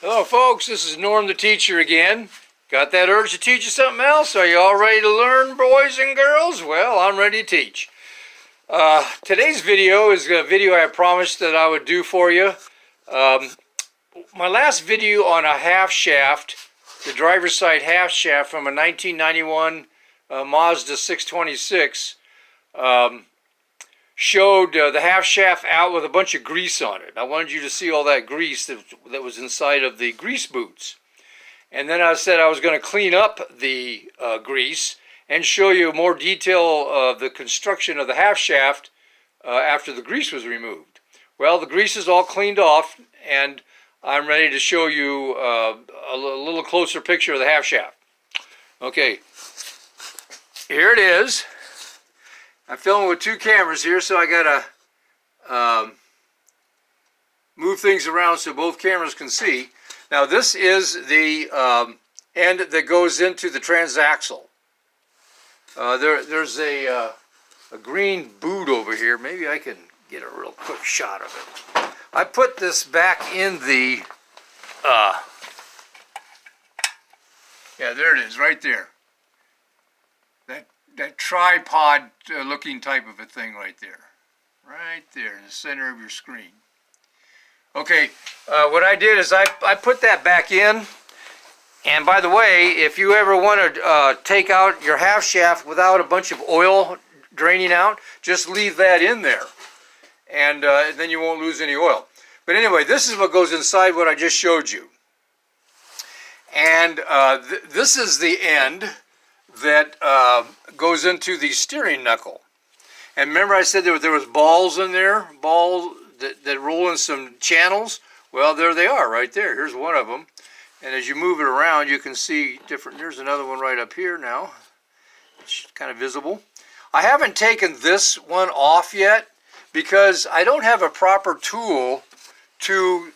Hello folks, this is Norm the teacher again. Got that urge to teach you something else? Are you all ready to learn, boys and girls? Well, I'm ready to teach. Today's video is a video I promised that I would do for you. My last video on a half shaft, the driver's side half shaft from a 1991 Mazda 626, showed the half shaft out with a bunch of grease on it. I wanted you to see all that grease that was inside of the grease boots. And then I said I was going to clean up the grease and show you more detail of the construction of the half shaft after the grease was removed. Well, the grease is all cleaned off, and I'm ready to show you a little closer picture of the half shaft. Okay, here it is. I'm filming with two cameras here, so I gotta move things around so both cameras can see. Now this is the end that goes into the transaxle. There's a green boot over here. Maybe I can get a real quick shot of it. I put this back in the, yeah, there it is, right there. That tripod looking type of a thing right there in the center of your screen. Okay, what I did is I put that back in, and by the way, if you ever want to take out your half shaft without a bunch of oil draining out, just leave that in there, and then you won't lose any oil. But anyway, this is what goes inside what I just showed you, and this is the end that goes into the steering knuckle. And remember I said there was balls in there, balls that roll in some channels? Well, there they are right there. Here's one of them. And as you move it around, you can see different. There's another one right up here now. It's kind of visible. I haven't taken this one off yet because I don't have a proper tool to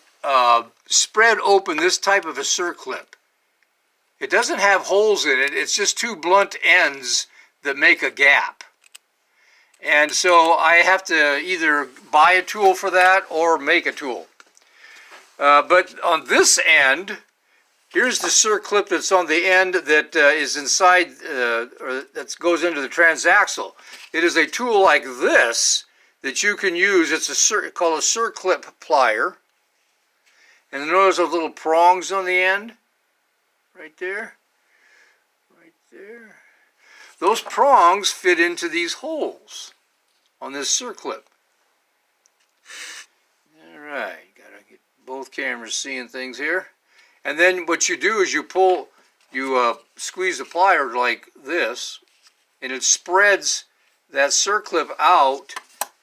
spread open this type of a circlip. It doesn't have holes in it. It's just two blunt ends that make a gap. And so I have to either buy a tool for that or make a tool. But on this end, here's the circlip that's on the end that is inside, or that goes into the transaxle. It is a tool like this that you can use. It's called a circlip plier. And notice those little prongs on the end? Right there. Right there. Those prongs fit into these holes on this circlip. Alright, gotta get both cameras seeing things here. And then what you do is you squeeze the plier like this, and it spreads that circlip out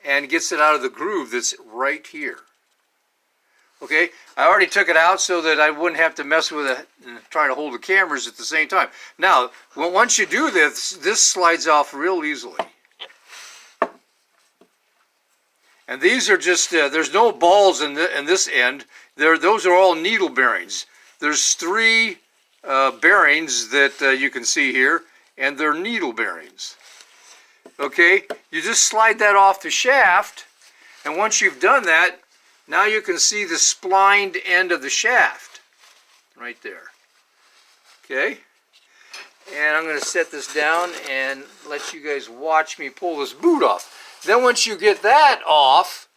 and gets it out of the groove that's right here. Okay, I already took it out so that I wouldn't have to mess with it and try to hold the cameras at the same time. Now, once you do this, this slides off real easily. And these are just, there's no balls in this end. Those are all needle bearings. There's three bearings that you can see here, and they're needle bearings. Okay, you just slide that off the shaft, and once you've done that, now you can see the splined end of the shaft right there. Okay, and I'm going to set this down and let you guys watch me pull this boot off. Then once you get that off,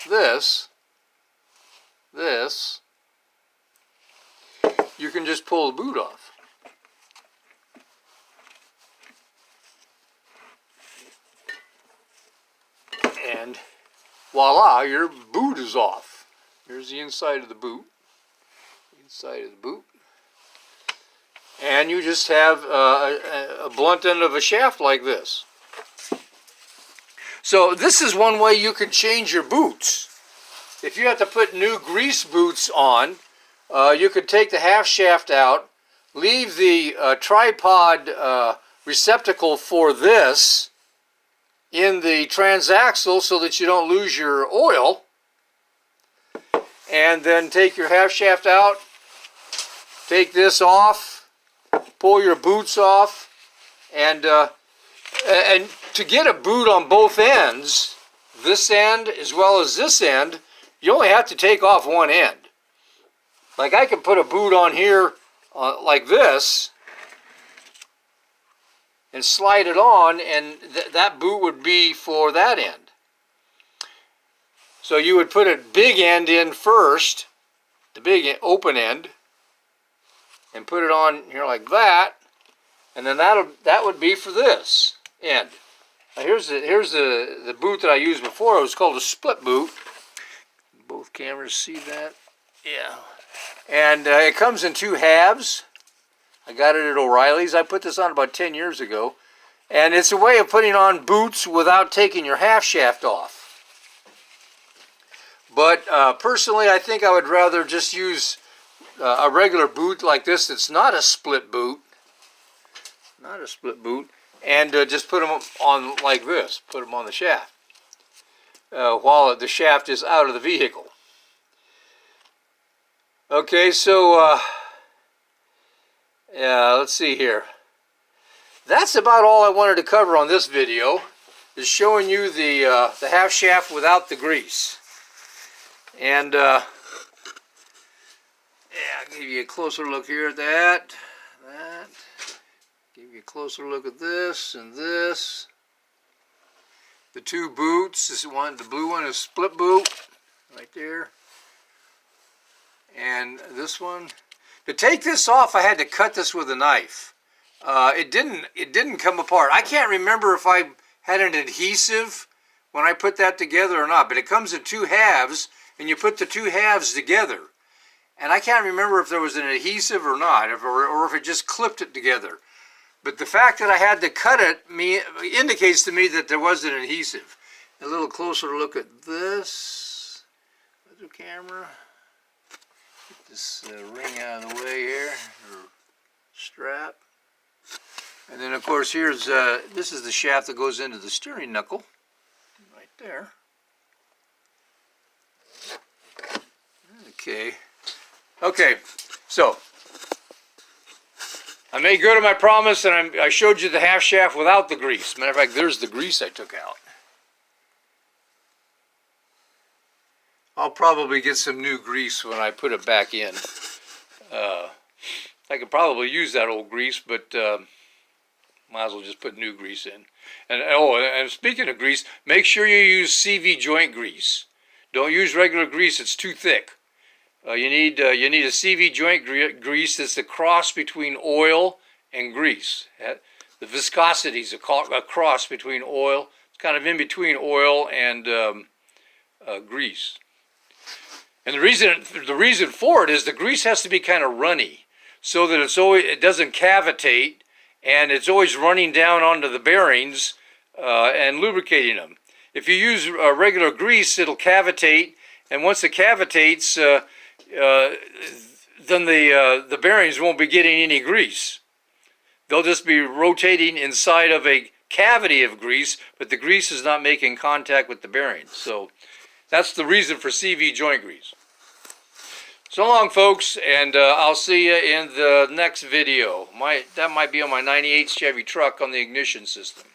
this, you can just pull the boot off. And voila, your boot is off. Here's the inside of the boot. Inside of the boot. And you just have a blunt end of a shaft like this. So this is one way you can change your boots. If you have to put new grease boots on, you could take the half shaft out, leave the tripod receptacle for this in the transaxle so that you don't lose your oil, and then take your half shaft out, take this off, pull your boots off, and to get a boot on both ends, this end as well as this end, you only have to take off one end. Like I could put a boot on here like this and slide it on, and that boot would be for that end. So you would put a big end in first, the big open end, and put it on here like that, and then that would be for this end. Now here's the boot that I used before. It was called a split boot. Both cameras see that? Yeah. And it comes in 2 halves. I got it at O'Reilly's. I put this on about 10 years ago. And it's a way of putting on boots without taking your half shaft off. But personally, I think I would rather just use a regular boot like this. It's not a split boot. Not a split boot. And just put them on like this. Put them on the shaft. While the shaft is out of the vehicle. Okay, so yeah, let's see here. That's about all I wanted to cover on this video, is showing you the half shaft without the grease. And yeah, I'll give you a closer look here at that. Give you a closer look at this and this. The 2 boots. This one, the blue one is split boot, right there. And this one, to take this off, I had to cut this with a knife. It didn't come apart. I can't remember if I had an adhesive when I put that together or not, but it comes in 2 halves, and you put the 2 halves together. And I can't remember if there was an adhesive or not, or if it just clipped it together. But the fact that I had to cut it indicates to me that there was an adhesive. A little closer look at this. Other camera. Get this ring out of the way here, or strap. And then of course here's, this is the shaft that goes into the steering knuckle. Right there. Okay, so I made good on my promise, and I showed you the half shaft without the grease. Matter of fact, there's the grease I took out. I'll probably get some new grease when I put it back in. I could probably use that old grease, but might as well just put new grease in. And speaking of grease, make sure you use CV joint grease. Don't use regular grease; it's too thick. You need a CV joint grease that's the cross between oil and grease. The viscosity is a cross between oil. It's kind of in between oil and grease. And the reason for it is the grease has to be kind of runny, so that it doesn't cavitate, and it's always running down onto the bearings and lubricating them. If you use regular grease, it'll cavitate, and once it cavitates, then the bearings won't be getting any grease. They'll just be rotating inside of a cavity of grease, but the grease is not making contact with the bearings. So that's the reason for CV joint grease. So long, folks, and I'll see you in the next video. That might be on my '98 Chevy truck on the ignition system.